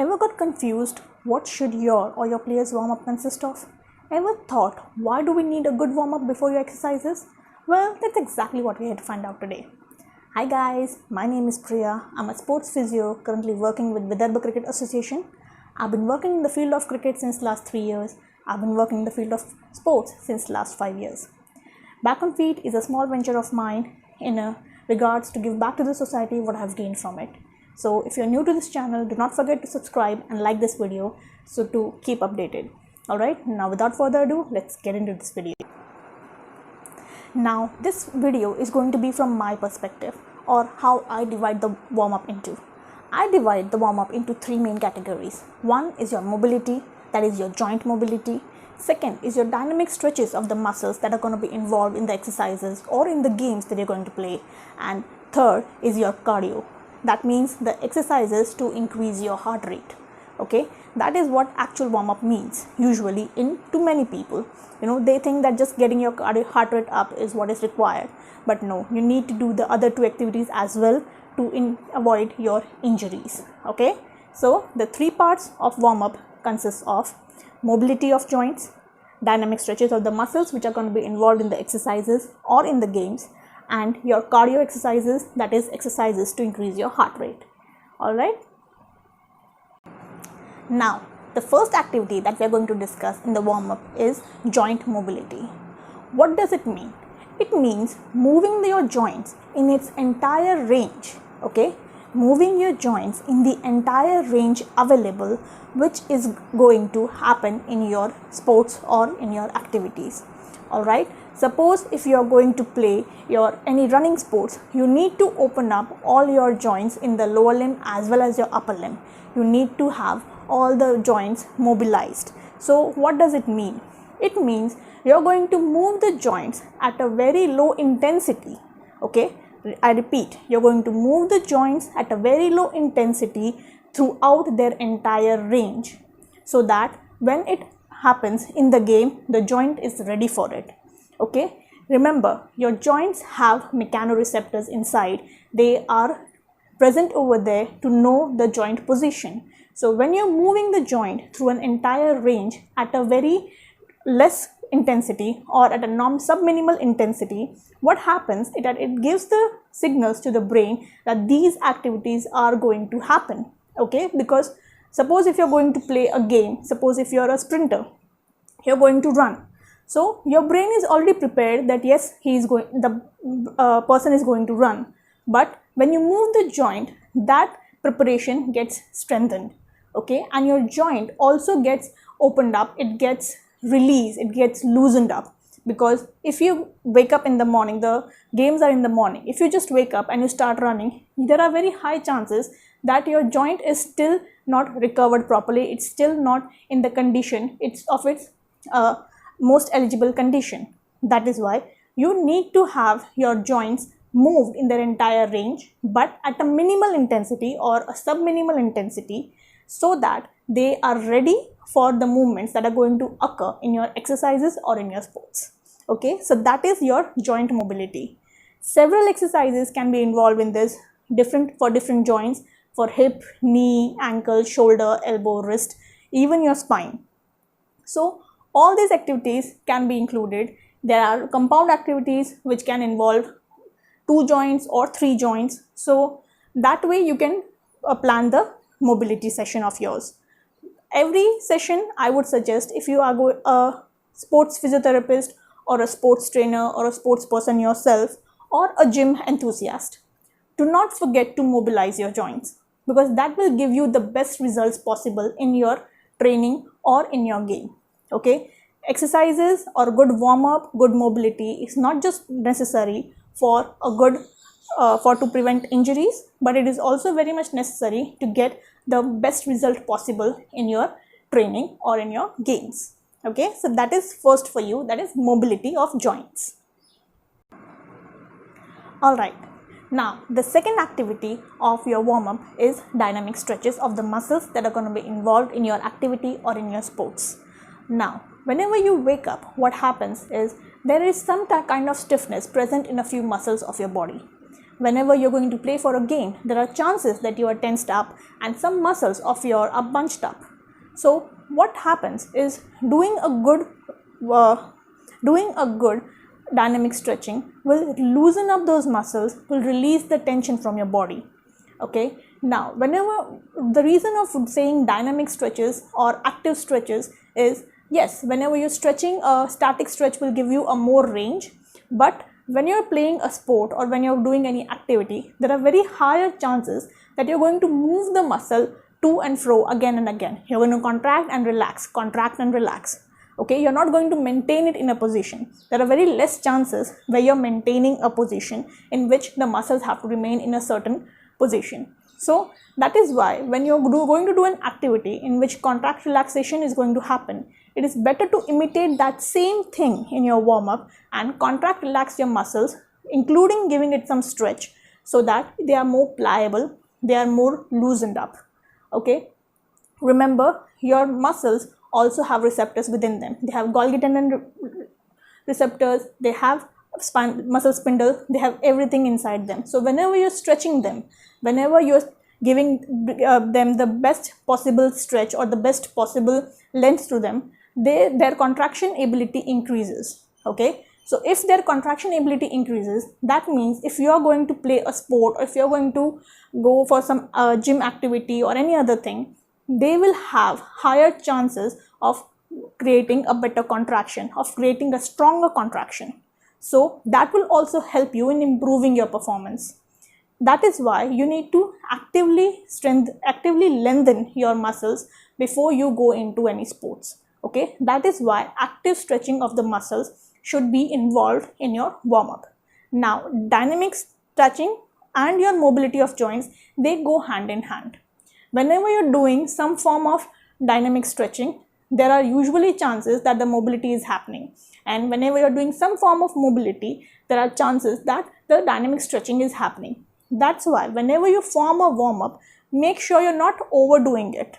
Ever got confused what should your or your player's warm-up consist of? Ever thought why do we need a good warm-up before your exercises? Well, that's exactly what we're here to find out today. Hi guys, my name is Priya. I'm a sports physio currently working with Vidarbha Cricket Association. I've been working in the field of cricket since last 3 years. I've been working in the field of sports since last 5 years. Back on Feet is a small venture of mine in regards to give back to the society what I've gained from it. So if you're new to this channel, do not forget to subscribe and like this video so to keep updated. Alright, now without further ado, let's get into this video. Now this video is going to be from my perspective, or how I divide the warm-up into. I divide the warm-up into 3 main categories. One is your mobility, that is your joint mobility. Second is your dynamic stretches of the muscles that are going to be involved in the exercises or in the games that you're going to play. And third is your cardio. That means the exercises to increase your heart rate. Okay, that is what actual warm-up means usually to many people. They think that just getting your heart rate up is what is required, but no, you need to do the other 2 activities as well to avoid your injuries. Okay, so the 3 parts of warm-up consists of mobility of joints, dynamic stretches of the muscles which are going to be involved in the exercises or in the games, and your cardio exercises, that is exercises to increase your heart rate. Alright. Now, the first activity that we are going to discuss in the warm-up is joint mobility. What does it mean? It means moving your joints in its entire range. Okay, moving your joints in the entire range available, which is going to happen in your sports or in your activities. Alright, suppose if you are going to play any running sports, you need to open up all your joints in the lower limb as well as your upper limb. You need to have all the joints mobilized. So what does it mean? It means you're going to move the joints at a very low intensity. Okay, I repeat, you're going to move the joints at a very low intensity throughout their entire range, so that when it happens in the game, the joint is ready for it. Okay, remember, your joints have mechanoreceptors inside. They are present over there to know the joint position. So when you're moving the joint through an entire range at a very less intensity or at a subminimal intensity, what happens is that it gives the signals to the brain that these activities are going to happen. Okay, because suppose if you're going to play a game, suppose if you're a sprinter, you're going to run. So your brain is already prepared that yes, the person is going to run. But when you move the joint, that preparation gets strengthened. Okay, and your joint also gets opened up, it gets released, it gets loosened up. Because if you wake up in the morning, the games are in the morning, if you just wake up and you start running, there are very high chances that your joint is still not recovered properly, it's still not in the condition its most eligible condition. That is why you need to have your joints moved in their entire range, but at a minimal intensity or a subminimal intensity, so that they are ready for the movements that are going to occur in your exercises or in your sports. Okay, so that is your joint mobility. Several exercises can be involved in this, for different joints, for hip, knee, ankle, shoulder, elbow, wrist, even your spine. So all these activities can be included. There are compound activities which can involve 2 joints or 3 joints. So that way you can plan the mobility session of yours. Every session, I would suggest, if you are a sports physiotherapist or a sports trainer or a sports person yourself or a gym enthusiast, do not forget to mobilize your joints, because that will give you the best results possible in your training or in your game. Okay, exercises or good warm-up, good mobility is not just necessary for to prevent injuries, but it is also very much necessary to get the best result possible in your training or in your games. Okay, so that is first for you, that is mobility of joints. Alright, now the second activity of your warm-up is dynamic stretches of the muscles that are going to be involved in your activity or in your sports. Now, whenever you wake up, what happens is there is some kind of stiffness present in a few muscles of your body. whenever you're going to play for a game, there are chances that you are tensed up and some muscles of yours are bunched up. So what happens is doing a good dynamic stretching will loosen up those muscles, will release the tension from your body. Okay, now whenever the reason of saying dynamic stretches or active stretches is, yes, whenever you're stretching, a static stretch will give you a more range, but when you're playing a sport or when you're doing any activity, there are very higher chances that you're going to move the muscle to and fro again and again. You're going to contract and relax, contract and relax. Okay, you're not going to maintain it in a position. There are very less chances where you're maintaining a position in which the muscles have to remain in a certain position. So that is why when you're going to do an activity in which contract relaxation is going to happen, it is better to imitate that same thing in your warm-up and contract relax your muscles, including giving it some stretch so that they are more pliable, they are more loosened up. Okay, remember, your muscles also have receptors within them. They have Golgi tendon receptors, they have muscle spindle, they have everything inside them. So whenever you're stretching them, whenever you're giving them the best possible stretch or the best possible length to them, their contraction ability increases. Okay, so if their contraction ability increases, that means if you are going to play a sport or if you're going to go for some gym activity or any other thing, they will have higher chances of creating a better contraction, of creating a stronger contraction. So that will also help you in improving your performance. That is why you need to actively lengthen your muscles before you go into any sports. Okay, that is why active stretching of the muscles should be involved in your warm-up. Now, dynamic stretching and your mobility of joints, they go hand in hand. Whenever you're doing some form of dynamic stretching, there are usually chances that the mobility is happening. And whenever you're doing some form of mobility, there are chances that the dynamic stretching is happening. That's why whenever you form a warm-up, make sure you're not overdoing it.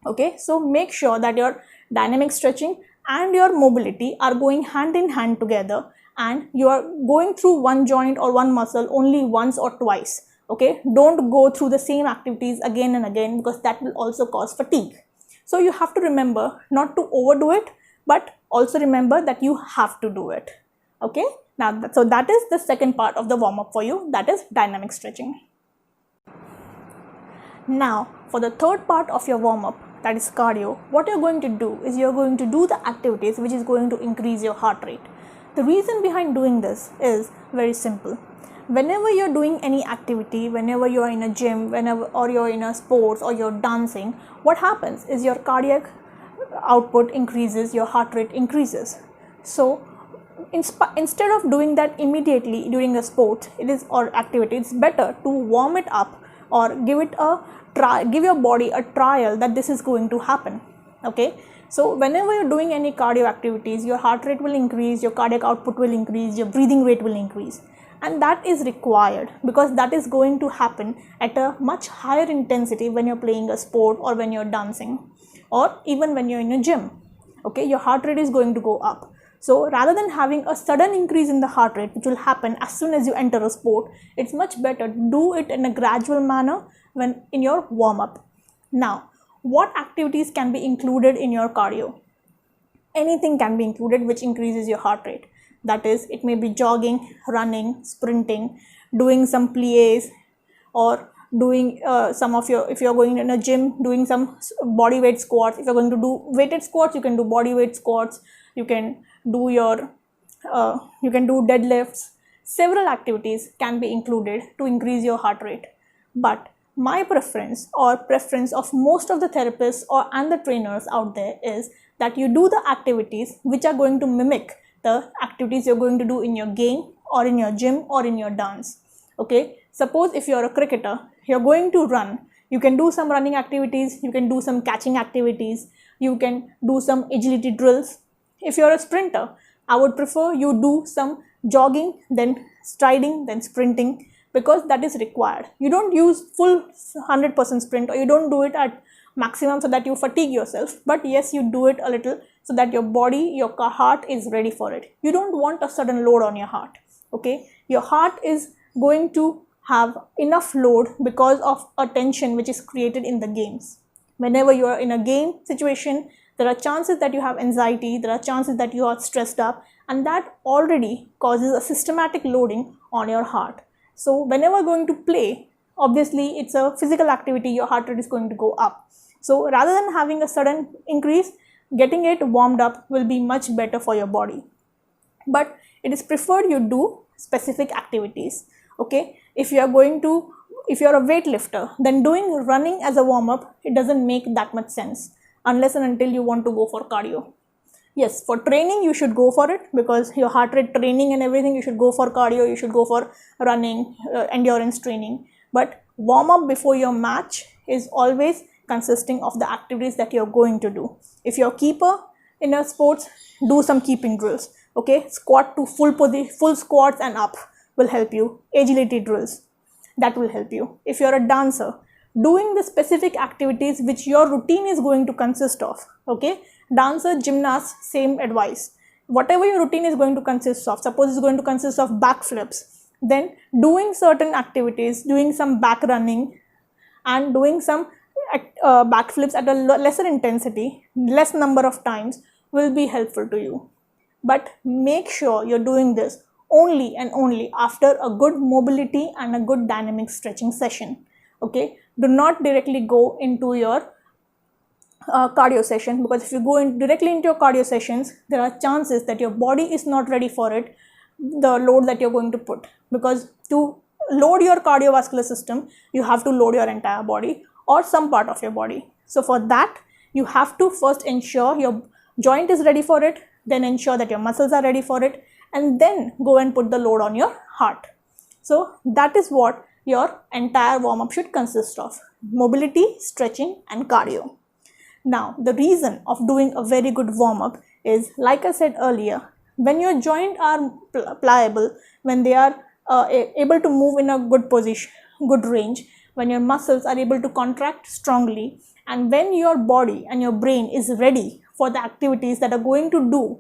Okay, so make sure that your dynamic stretching and your mobility are going hand in hand together and you are going through one joint or one muscle only once or twice. Okay, don't go through the same activities again and again because that will also cause fatigue. So you have to remember not to overdo it, but also remember that you have to do it. Okay, now so that is the second part of the warm-up for you, that is dynamic stretching. Now for the third part of your warm-up, that is cardio, what you're going to do is you're going to do the activities which is going to increase your heart rate. The reason behind doing this is very simple. Whenever you're doing any activity, whenever you're in a gym, or you're in a sports or you're dancing, what happens is your cardiac output increases, your heart rate increases. So instead of doing that immediately during a sport or activity, it's better to warm it up or give your body a trial that this is going to happen. Okay, so whenever you're doing any cardio activities, your heart rate will increase, your cardiac output will increase, your breathing rate will increase. And that is required because that is going to happen at a much higher intensity when you're playing a sport or when you're dancing or even when you're in a gym. Okay, your heart rate is going to go up. So rather than having a sudden increase in the heart rate which will happen as soon as you enter a sport, it's much better to do it in a gradual manner when in your warm-up. Now, what activities can be included in your cardio? Anything can be included which increases your heart rate. That is, it may be jogging, running, sprinting, doing some plies, or doing if you're going in a gym, doing some body weight squats. If you're going to do weighted squats, you can do body weight squats. You can do deadlifts. Several activities can be included to increase your heart rate. But my preference or preference of most of the therapists and the trainers out there is that you do the activities which are going to mimic the activities you're going to do in your game or in your gym or in your dance. Okay, suppose if you're a cricketer, you're going to run, you can do some running activities, you can do some catching activities, you can do some agility drills. If you're a sprinter, I would prefer you do some jogging, then striding, then sprinting, because that is required. You don't use full 100% sprint, or you don't do it at maximum so that you fatigue yourself, but yes, you do it a little so that your body, your heart is ready for it. You don't want a sudden load on your heart. Okay, your heart is going to have enough load because of a tension which is created in the games. Whenever you are in a game situation, there are chances that you have anxiety, there are chances that you are stressed up, and that already causes a systematic loading on your heart. So whenever going to play, obviously it's a physical activity, your heart rate is going to go up. So rather than having a sudden increase, getting it warmed up will be much better for your body. But it is preferred you do specific activities. Okay, if you are a weightlifter, then doing running as a warm-up, it doesn't make that much sense unless and until you want to go for cardio. Yes, for training you should go for it, because your heart rate training and everything, you should go for cardio, you should go for running, endurance training. But warm-up before your match is always consisting of the activities that you're going to do. If you're a keeper in a sports, do some keeping drills. Okay, squat to full squats and up will help you. Agility drills, that will help you. If you're a dancer, doing the specific activities which your routine is going to consist of. Okay, dancer, gymnast, same advice. Whatever your routine is going to consist of, suppose it's going to consist of backflips, then doing certain activities, doing some back running and doing some backflips at a lesser intensity, less number of times, will be helpful to you. But make sure you're doing this only and only after a good mobility and a good dynamic stretching session. Okay, do not directly go into your cardio session, because if you go directly into your cardio sessions, there are chances that your body is not ready for it, the load that you're going to put. Because to load your cardiovascular system, you have to load your entire body or some part of your body. So for that, you have to first ensure your joint is ready for it, then ensure that your muscles are ready for it, and then go and put the load on your heart. So that is what your entire warm-up should consist of: mobility, stretching and cardio. Now, the reason of doing a very good warm-up is, like I said earlier, when your joints are pliable, when they are able to move in a good position, good range, when your muscles are able to contract strongly, and when your body and your brain is ready for the activities that are going to do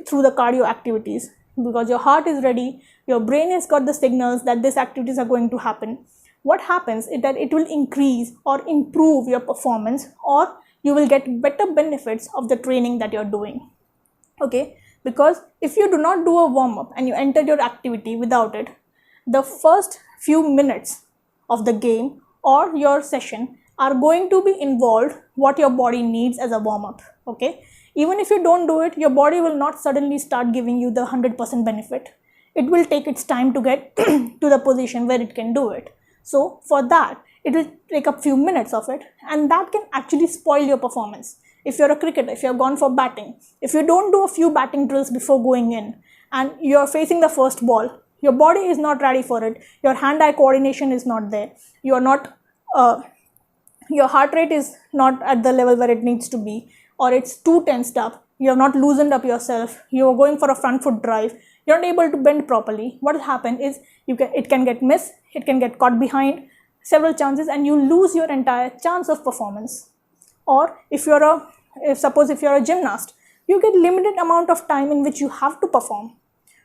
through the cardio activities, because your heart is ready, your brain has got the signals that these activities are going to happen, what happens is that it will increase or improve your performance, or you will get better benefits of the training that you're doing. Okay, because if you do not do a warm-up and you enter your activity without it, the first few minutes of the game or your session are going to be involved what your body needs as a warm-up. Okay, even if you don't do it, your body will not suddenly start giving you the 100% benefit. It will take its time to get to the position where it can do it. So for that, it will take a few minutes of it, and that can actually spoil your performance. If you're a cricketer, if you've gone for batting, if you don't do a few batting drills before going in and you're facing the first ball, your body is not ready for it, your hand-eye coordination is not there, you are not your heart rate is not at the level where it needs to be, or it's too tensed up, you have not loosened up yourself, you are going for a front foot drive, you're not able to bend properly, what will happen is it can get missed, it can get caught behind several chances, and you lose your entire chance of performance. Or if suppose you're a gymnast, you get limited amount of time in which you have to perform.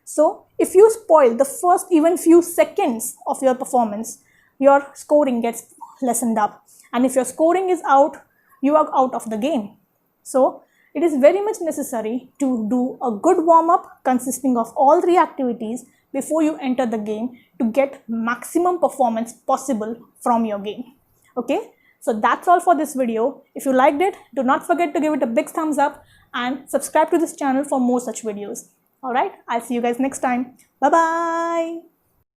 So if you spoil the first even few seconds of your performance, your scoring gets lessened up, and if your scoring is out, you are out of the game. So it is very much necessary to do a good warm-up consisting of all three activities before you enter the game to get maximum performance possible from your game. Okay, so that's all for this video. If you liked it, do not forget to give it a big thumbs up and subscribe to this channel for more such videos. Alright, I'll see you guys next time. Bye bye.